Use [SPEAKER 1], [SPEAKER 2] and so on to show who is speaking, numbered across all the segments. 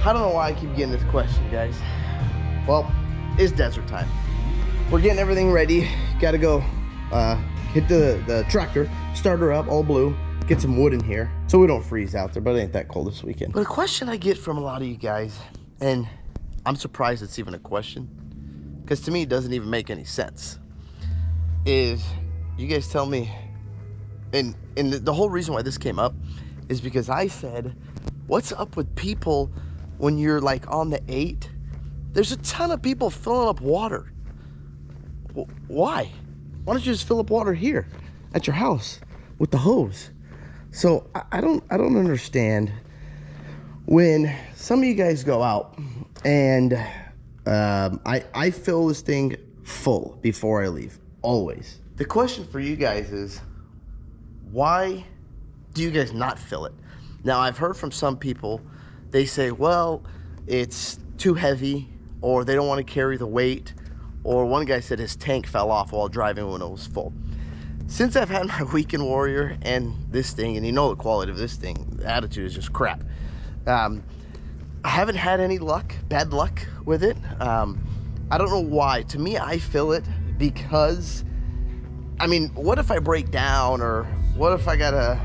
[SPEAKER 1] I don't know why I keep getting this question, guys. Well, it's desert time. We're getting everything ready. Gotta go hit the tractor, start her up, all blue, get some wood in here so we don't freeze out there, but it ain't that cold this weekend. But a question I get from a lot of you guys, and I'm surprised it's even a question, because to me it doesn't even make any sense, is you guys tell me, and the whole reason why this came up is because I said, what's up with people when you're like on the 8? There's a ton of people filling up water. Why? Why don't you just fill up water here at your house with the hose? So I don't understand when some of you guys go out and I fill this thing full before I leave, always. The question for you guys is, why do you guys not fill it? Now, I've heard from some people, they say, well, it's too heavy, or they don't want to carry the weight, or one guy said his tank fell off while driving when it was full. Since I've had my Weekend Warrior and this thing, and you know the quality of this thing, the attitude is just crap. I haven't had any luck, bad luck with it. I don't know why. To me, I fill it because, I mean, what if I break down, or what if I gotta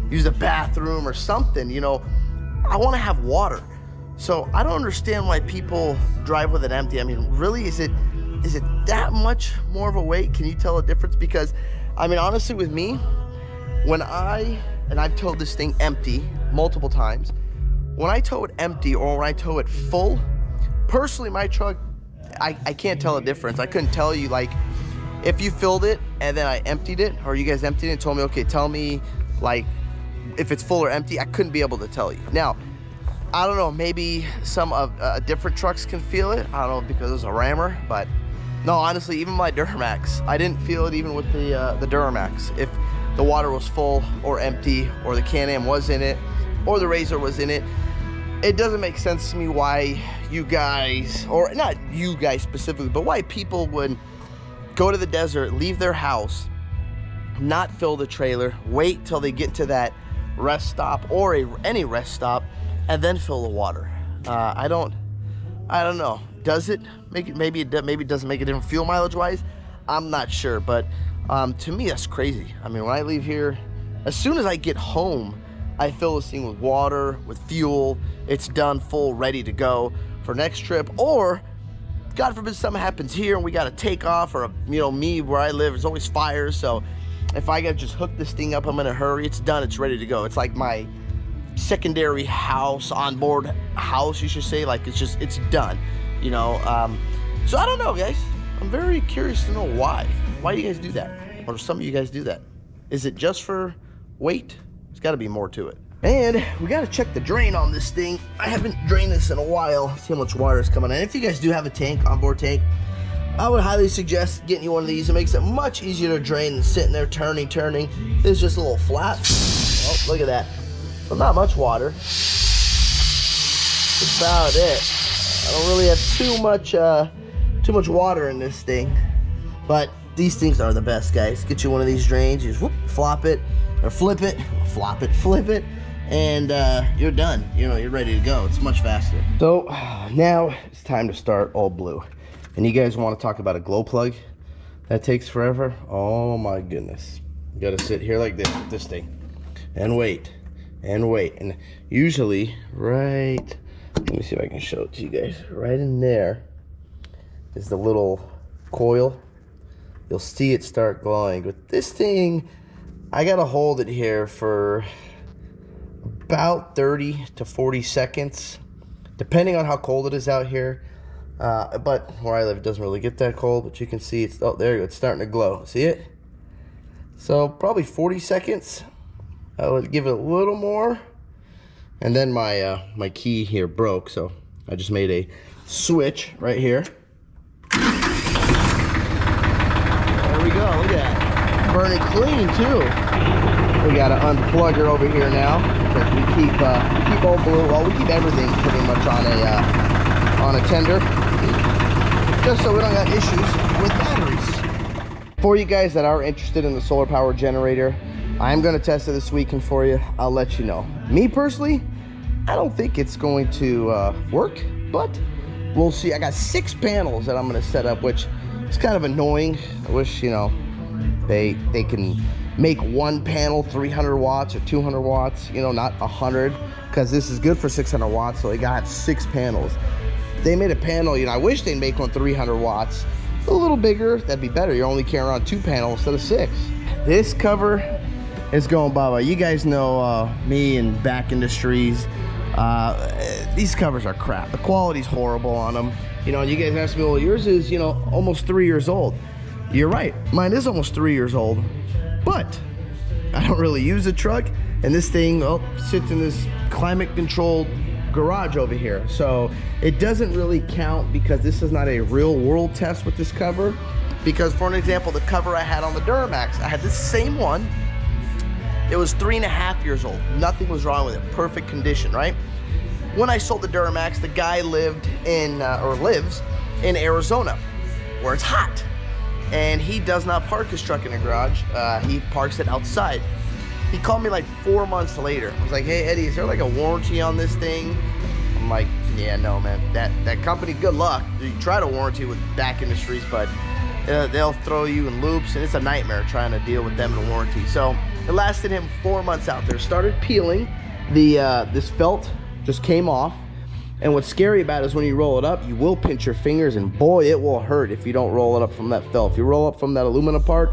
[SPEAKER 1] use the bathroom or something, you know? I wanna have water. So I don't understand why people drive with it empty. I mean, really, is it that much more of a weight? Can you tell a difference? Because, I mean, honestly with me, and I've towed this thing empty multiple times, when I tow it empty or when I tow it full, personally, my truck, I can't tell a difference. I couldn't tell you, like, if you filled it and then I emptied it, or you guys emptied it and told me, okay, tell me, like, if it's full or empty, I couldn't be able to tell you. Now, I don't know, maybe some of different trucks can feel it. I don't know, because it's a Rammer, but no, honestly, even my Duramax, I didn't feel it even with the Duramax. If the water was full or empty, or the Can-Am was in it, or the Razor was in it, it doesn't make sense to me why you guys, or not you guys specifically, but why people would go to the desert, leave their house, not fill the trailer, wait till they get to that rest stop or any rest stop, and then fill the water. I don't know. Does it make it? Maybe it doesn't make a difference fuel mileage wise. I'm not sure, but to me that's crazy. I mean, when I leave here, as soon as I get home, I fill this thing with water, with fuel. It's done, full, ready to go for next trip. Or God forbid something happens here and we got to take off, or you know, me where I live, there's always fires. So if I got to just hook this thing up, I'm in a hurry. It's done. It's ready to go. It's like my secondary house, onboard house, you should say. Like, it's done, you know. So I don't know, guys. I'm very curious to know why do you guys do that, or some of you guys do that. Is it just for weight? There's got to be more to it. And we got to check the drain on this thing. I haven't drained this in a while. See how much water is coming in. If you guys do have a tank, onboard tank, I would highly suggest getting you one of these. It makes it much easier to drain than sitting there turning. This is just a little flat. Oh, look at that. But not much water. That's about it. I don't really have too much water in this thing. But these things are the best, guys. Get you one of these drains. You just whoop, flop it, or flip it, flop it, flip it, and you're done. You know, you're ready to go. It's much faster. So now it's time to start all blue. And you guys want to talk about a glow plug that takes forever? Oh my goodness. You gotta sit here like this with this thing and wait and wait. And usually right, let me see if I can show it to you guys. Right in there is the little coil. You'll see it start glowing. With this thing, I gotta hold it here for about 30 to 40 seconds, depending on how cold it is out here. But where I live, it doesn't really get that cold, but you can see it's, oh, there you go, it's starting to glow. See it? So probably 40 seconds. I would give it a little more. And then my my key here broke, so I just made a switch right here. There we go, look at that. Burning clean too. We gotta unplug her over here now, because we keep all blue. Well, we keep everything pretty much on a tender, just so we don't got issues with batteries. For you guys that are interested in the solar power generator, I'm gonna test it this weekend for you. I'll let you know. Me personally, I don't think it's going to work, but we'll see. I got 6 panels that I'm gonna set up, which is kind of annoying. I wish, you know, they can make one panel 300 watts or 200 watts, you know, not 100, because this is good for 600 watts, so they gotta have 6 panels. They made a panel, you know, I wish they'd make one 300 watts, a little bigger, that'd be better. You're only carrying around 2 panels instead of 6. This cover is going bye-bye. You guys know me and back industries. These covers are crap. The quality's horrible on them. You know, you guys ask me, well, yours is, you know, almost 3 years old. You're right, mine is almost 3 years old, but I don't really use the truck, and this thing sits in this climate controlled garage over here, so it doesn't really count because this is not a real world test with this cover. Because for an example, the cover I had on the Duramax, I had this same one. It was 3.5 years old. Nothing was wrong with it. Perfect condition, right? When I sold the Duramax, the guy lived in, or lives in Arizona, where it's hot. And he does not park his truck in a garage. He parks it outside. He called me like 4 months later. I was like, hey, Eddie, is there like a warranty on this thing? I'm like, yeah, no, man. That company, good luck. You try to warranty with back industries, but they'll throw you in loops, and it's a nightmare trying to deal with them in a warranty. So it lasted him 4 months out there. Started peeling. This felt just came off. And what's scary about it is when you roll it up, you will pinch your fingers, and boy, it will hurt if you don't roll it up from that felt. If you roll up from that aluminum part,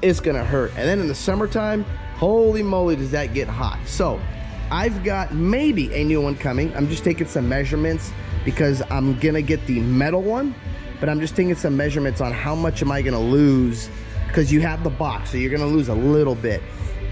[SPEAKER 1] it's gonna hurt. And then in the summertime, holy moly, does that get hot. So I've got maybe a new one coming. I'm just taking some measurements because I'm gonna get the metal one, but I'm just taking some measurements on how much am I gonna lose, because you have the box, so you're gonna lose a little bit.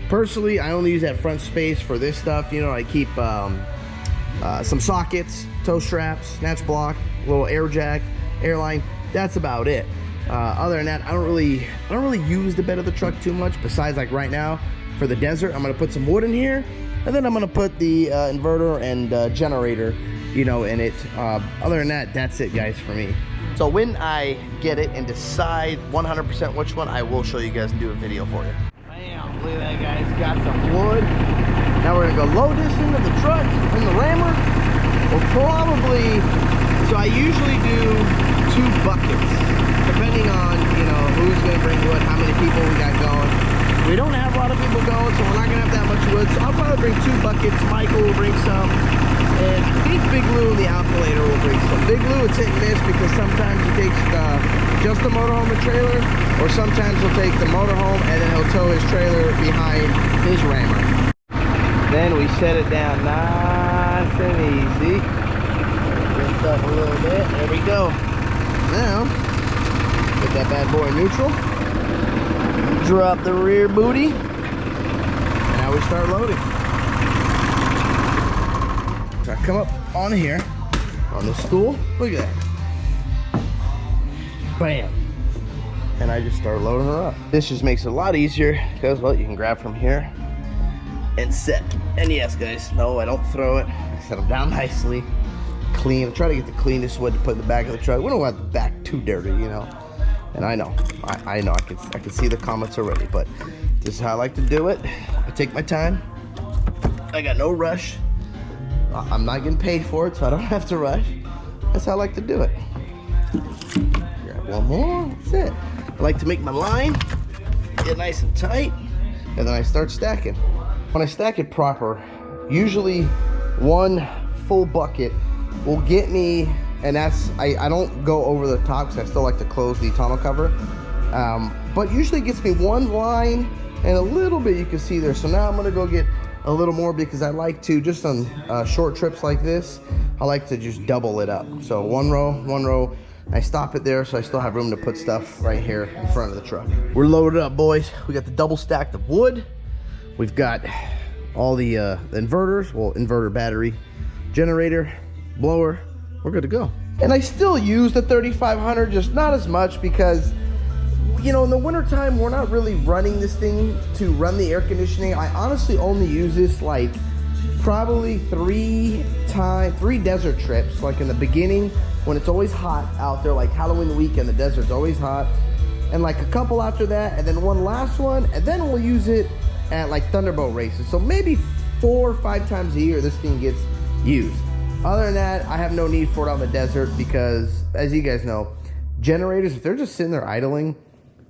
[SPEAKER 1] Personally, I only use that front space for this stuff. You know, I keep some sockets, toe straps, snatch block, little air jack, airline. That's about it. Other than that, I don't really use the bed of the truck too much. Besides, like right now, for the desert, I'm gonna put some wood in here, and then I'm gonna put the inverter and generator, you know, in it. Other than that, that's it, guys, for me. So when I get it and decide 100% which one, I will show you guys and do a video for you. Bam! Look at that, guys. Got some wood. Now we're gonna go load this into the truck, in the rammer. Or probably, so I usually do 2 buckets, depending on, you know, who's gonna bring wood, how many people we got going. We don't have a lot of people going, so we're not gonna have that much wood. So I'll probably bring 2 buckets. Michael will bring some, and I think Big Lou and the alkylator will bring some. Big Lou, it's hit and miss because sometimes he takes just the motorhome and trailer, or sometimes he'll take the motorhome and then he'll tow his trailer behind his rammer. Then we set it down nice and easy. Lift up a little bit. There we go. Now, get that bad boy in neutral. Drop the rear booty. And now we start loading. So I come up on here, on the stool. Look at that. Bam. And I just start loading her up. This just makes it a lot easier because, well, you can grab from here and set. And yes, guys, no, I don't throw it. I set them down nicely, clean. I try to get the cleanest wood to put in the back of the truck. We don't want the back too dirty, you know. And I know, I know, I can see the comments already, but this is how I like to do it. I take my time. I got no rush. I'm not getting paid for it, so I don't have to rush. That's how I like to do it. Grab one more. That's it. I like to make my line, get nice and tight, and then I start stacking. When I stack it proper, usually 1 full bucket will get me, and that's, I don't go over the top because I still like to close the tonneau cover, but usually it gets me 1 line and a little bit you can see there. So now I'm gonna go get a little more because I like to, just on short trips like this, I like to just double it up. So 1 row, I stop it there so I still have room to put stuff right here in front of the truck. We're loaded up, boys. We got the double stacked of wood. We've got all the inverters, well, inverter, battery, generator, blower. We're good to go. And I still use the 3500, just not as much because, you know, in the wintertime, we're not really running this thing to run the air conditioning. I honestly only use this like probably 3 desert trips, like in the beginning when it's always hot out there, like Halloween weekend, the desert's always hot, and like a couple after that, and then 1 last one, and then we'll use it at like Thunderbolt races. So maybe 4 or 5 times a year this thing gets used. Other than that, I have no need for it on the desert because, as you guys know, generators, if they're just sitting there idling,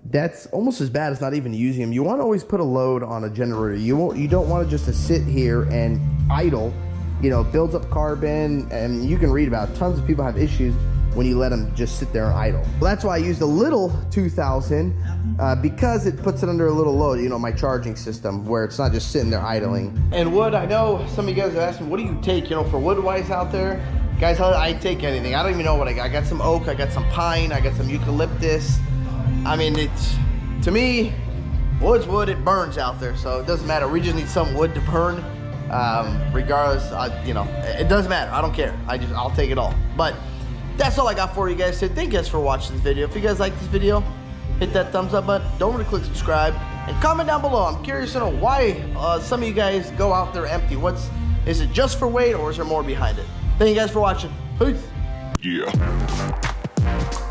[SPEAKER 1] that's almost as bad as not even using them. You want to always put a load on a generator. You don't want it just to sit here and idle. You know, builds up carbon, and you can read about it. Tons of people have issues when you let them just sit there and idle. Well, that's why I used a little 2000 because it puts it under a little load, you know, my charging system, where it's not just sitting there idling. And wood, I know some of you guys are asking, what do you take, you know, for wood wise out there? Guys, I take anything. I don't even know what I got. I got some oak, I got some pine, I got some eucalyptus. I mean, it's, to me, wood's wood, it burns out there, so it doesn't matter. We just need some wood to burn. Regardless, you know, it doesn't matter. I don't care. I'll take it all. But that's all I got for you guys today. Thank you guys for watching this video. If you guys like this video, hit that thumbs up button. Don't forget to click subscribe and comment down below. I'm curious to know why some of you guys go out there empty. Is it just for weight, or is there more behind it? Thank you guys for watching. Peace.
[SPEAKER 2] Yeah.